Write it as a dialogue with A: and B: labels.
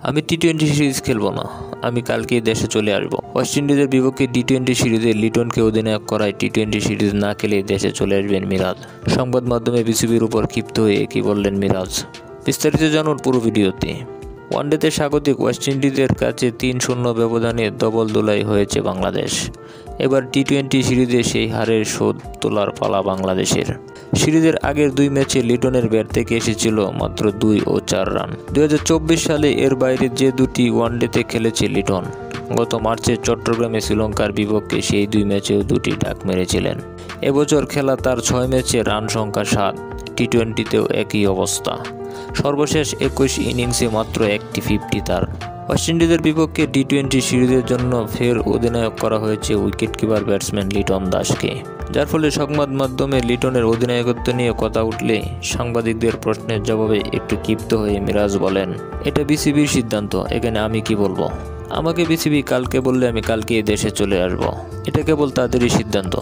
A: আমি টি-20 সিরিজ খেলবো না, আমি কালকেই দেশে চলে আসব। ওয়েস্ট ইন্ডিজের বিপক্ষে টি-20 সিরিজে লিটনকে অধিনায়ক করায় টি-20 সিরিজ না খেলে দেশে চলে আসবেন মিরাজ। সংবাদ মাধ্যমে বিসিবির উপর ক্ষিপ্ত হয়ে কি বললেন মিরাজ, বিস্তারিত জানুন পুরো ভিডিওতে। ওয়ানডেতে স্বাগতিক ওয়েস্ট ইন্ডিজের কাছে 3-0 ব্যবধানে দোলাই হয়েছে বাংলাদেশ। এবার টি-20 সিরিজে সেই হারের শোধ তোলার পালা বাংলাদেশের। সিরিজের আগের 2 ম্যাচে লিটনের ব্যাট থেকে এসেছিল মাত্র 2 ও 4 রান। 2024 সালে এর বাইরে যে 2টি ওয়ানডেতে খেলেছে লিটন, গত মার্চে চট্টগ্রামে শ্রীলঙ্কার বিপক্ষে সেই 2 ম্যাচেও 2টি ডাক মেরেছিলেন। এবছর খেলা তার 6 ম্যাচে রান সংখ্যা 7, টি-20তেও একই অবস্থা। সর্বশেষ 21 ইনিংসে মাত্র একটি 50 তার। ওয়েস্ট ইন্ডিজের বিপক্ষে টি-20 সিরিজের জন্য ফের অধিনায়ক করা হয়েছে উইকেটকিপার ব্যাটসম্যান লিটন দাসকে, যার ফলে সংবাদ মাধ্যমে লিটনের অধিনায়কত্ব নিয়ে কথা উঠলে সাংবাদিকদের প্রশ্নের জবাবে একটু ক্ষিপ্ত হয়ে মিরাজ বলেন, এটা বিসিবির সিদ্ধান্ত, এখানে আমি কি বলবো। আমাকে বিসিবি কালকে বললে আমি কালকেই দেশে চলে আসব, এটা কেবল তাদেরই সিদ্ধান্ত।